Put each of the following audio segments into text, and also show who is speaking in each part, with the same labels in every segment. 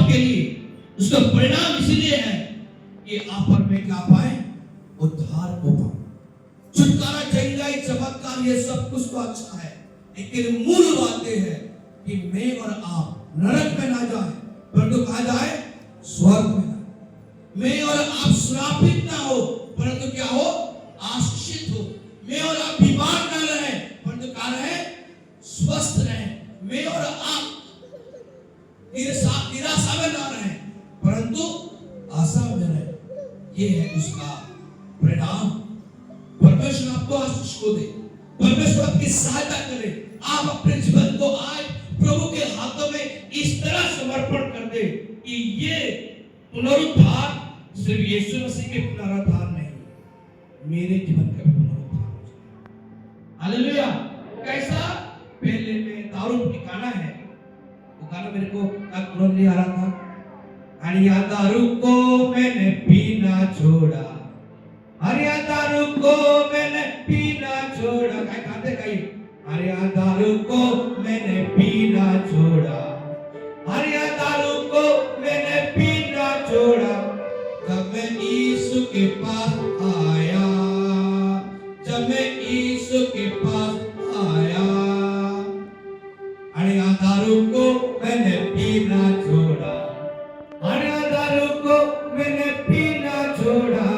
Speaker 1: आपके लिए, उसका परिणाम इसलिए है कि आप पर में क्या पाए, उद्धार को पाए, छुटकारा, चंगाई, चमत्कार, ये सब कुछ तो अच्छा है, लेकिन मूल बात यह है कि मैं और आप नरक में ना जाए, परंतु कहा जाए स्वर्ग में जाए। मैं और आप श्रापित ना हो, परंतु क्या हो, आशीषित हो। मैं और आप बीमार ना रहे, परंतु क्या रहे, स्वस्थ रहे। मैं और आप निराशा में ना रहे, परंतु आशा में रहे। ये है उसका परिणाम। परमेश्वर आपको आशीष को दे, परमेश्वर आपकी सहायता करे। आप अपने जीवन को आज प्रभु के हाथों में इस तरह समर्पण कर दे कि ये पुनरुद्धार सिर्फ यीशु मसीह के पुनरुद्धार नहीं, मेरे जीवन का पुनरुद्धार हो जाए। हालेलुया। कैसा? पहले में दारू की गाना है, वो गाना मेरे को तुरंत नहीं आ रहा था। हरिया दारू को मैंने पीना छोड़ा, हरिया दारू को मैंने पीना छोड़ा। क्या गाते कहीं? हरिया दारू को मैंने पीना छोड़ा, हरिया दारू को मैंने पीना छोड़ा। जब मैं यीशु के पास आया, जब मैं यीशु के पास आया, हरिया दारू को मैंने पीना छोड़ा, हरिया दारू को मैंने पीना छोड़ा,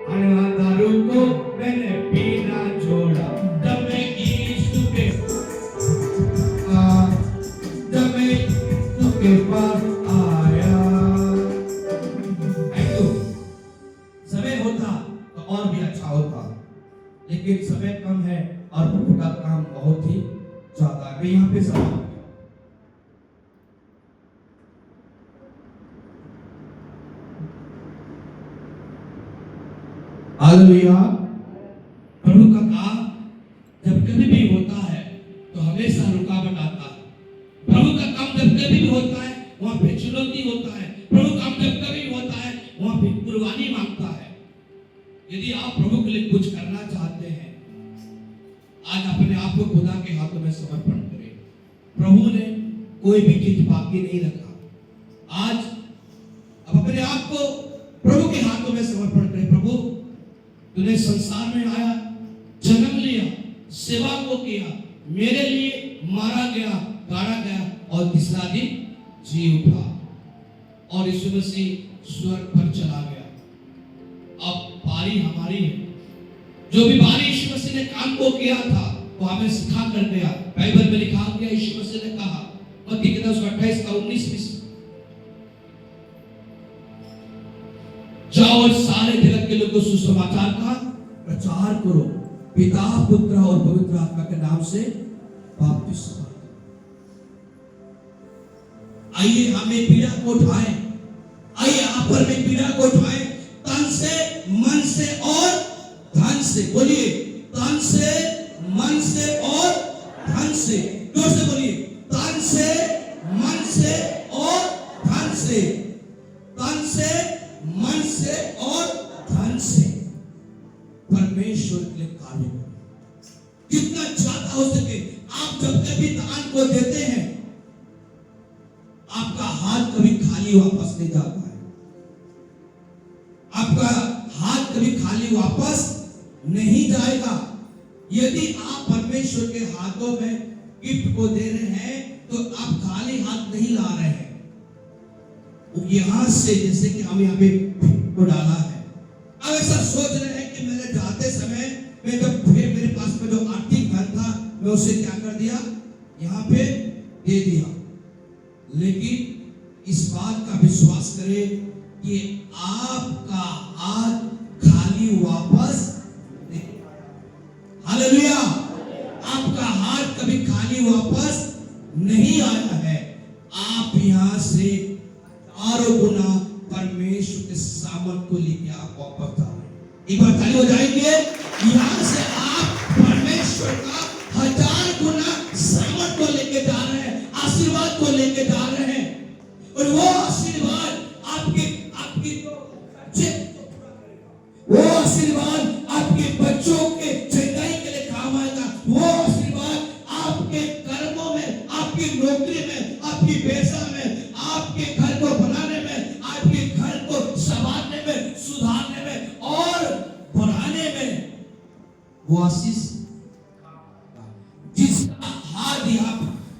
Speaker 1: हरिया दारू को मैंने पीना छोड़ा। जब मैं यीशु के पास आया। समय होता तो और भी अच्छा होता, लेकिन समय कम है और प्रभु का काम बहुत ही ज्यादा है। यहाँ पे सब हालेलुया। प्रभु का काम जब कभी भी होता है तो हमेशा रुकावट आता है। प्रभु का काम जब कभी भी होता है वहां पे चुनौती होता है। प्रभु का काम जब कभी होता है वहां पे कुर्बानी मांगता है। यदि आप प्रभु के लिए कुछ करना चाहते हैं, आज अपने आप को खुदा के हाथों में समर्पण करें। प्रभु ने कोई भी चीज बाकी नहीं रखा। आज अब अपने आप को प्रभु के हाथों में समर्पण करें। प्रभु, तूने संसार में आया, जन्म लिया, सेवा को किया, मेरे लिए मारा गया, गाड़ा गया और तीसरा दिन जी उठा और यीशु मसीह स्वर्ग पर चला गया। अब बारी हमारी है। जो भी बारी यीशु मसीह ने काम को किया था वो हमें सिखा कर गया। बाइबल में लिखा गया, यीशु मसीह ने कहा मत्ती 10:28-19, जाओ और सारे जगत के लोगों को सुसमाचार का प्रचार करो, पिता, पुत्र और पवित्र आत्मा के नाम से बपतिस्मा। आइए हमें पीड़ा को उठाएं, आइए आप पर में पीड़ा को उठाएं, तन से, मन से और धन से। बोलिए, तन से, मन से और धन से। जोर से बोलिए, तन से, मन से और धन से, तन से, मन से और धन से परमेश्वर के लिए कार्य करें। जितना ज्यादा हो सके। आप जब कभी दान को देते हैं, आपका हाथ कभी खाली वापस नहीं जाता है। आपका हाथ कभी खाली वापस नहीं जाएगा। यदि आप परमेश्वर के हाथों में गिफ्ट को दे रहे हैं तो आप खाली हाथ नहीं ला रहे हैं। यहां से जैसे कि हम यहाँ पे को डाला है, अब ऐसा सोच रहे हैं कि मैंने जाते समय मैं जब फिर मेरे पास में जो आर्थिक धन था मैं उसे क्या कर दिया, यहाँ पे दे दिया। लेकिन इस बात का विश्वास करें कि आपका हाथ खाली वापस नहीं। हालेलुया। आपका हाथ कभी खाली वापस नहीं आया है। आप यहाँ से हजारों गुना परमेश्वर के सामर्थ को लेके आप वापस आ रहे हैं। एक बार ताली हो जाएंगे। यहाँ से आप परमेश्वर का 1000 गुना सामर्थ को लेके जा रहे हैं, आशीर्वाद को लेके जा रहे हैं। और वो आशीर्वाद वो आशीर्वाद आपके बच्चों के चंगाई के लिए काम आएगा। वो आशीर्वाद आपके कर्मों में, आपकी नौकरी में, आपकी पैसा में, आपके घर को वो आशीष जिसका हाथ यहाँ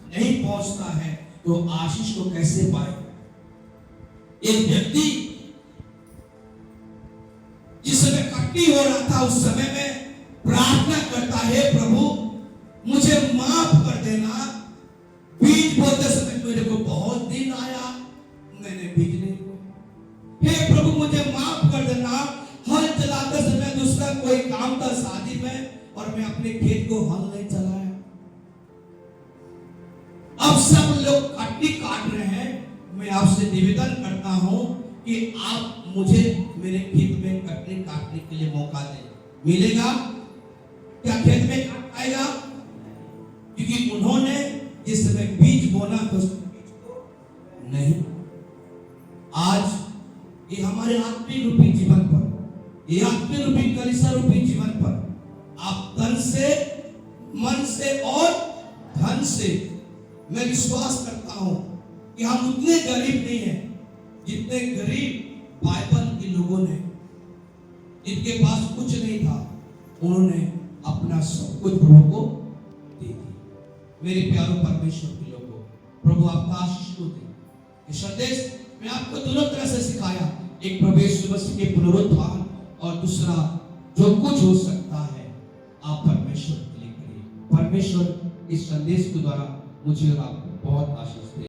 Speaker 1: नहीं पहुंचता है तो आशीष को कैसे पाए। एक व्यक्ति जिस समय कटनी हो रहा था उस समय में प्रार्थना करता है, प्रभु मुझे माफ कर देना, बीज बोते समय मेरे को बहुत दिन आया, मैंने बीज नहीं बोया। हे प्रभु मुझे माफ कर देना, हल चलाते समय दूसरा कोई काम था शादी में और मैं अपने खेत को हल नहीं चलाया। अब सब लोग कटनी काट रहे हैं, मैं आपसे निवेदन करता हूं कि आप मुझे मेरे खेत में कटनी काटने के लिए मौका दें। मिलेगा क्या खेत में काट आएगा? क्योंकि उन्होंने जिस समय बीज बोना तो बीज को नहीं। आज ये हमारे आत्मिक रूपी जीवन पर, ये आत्मिक रूपी कलीसिया रूपी जीवन पर आप तन से, मन से और धन से, मैं विश्वास करता हूं कि हम उतने गरीब नहीं हैं जितने गरीब बाइबल के लोगों ने, इनके पास कुछ नहीं था, उन्होंने अपना सब कुछ प्रभु को दे दिया। मेरे प्यारों परमेश्वर के लोगों, प्रभु आपका आशीष को दे। ये संदेश मैं आपको दोनों तरह से सिखाया, एक प्रभु यीशु मसीह के पुनरुत्थान और दूसरा जो कुछ हो सकता है आप परमेश्वर के लिए करिए। परमेश्वर इस संदेश के द्वारा मुझे और आपको बहुत आशीष दे।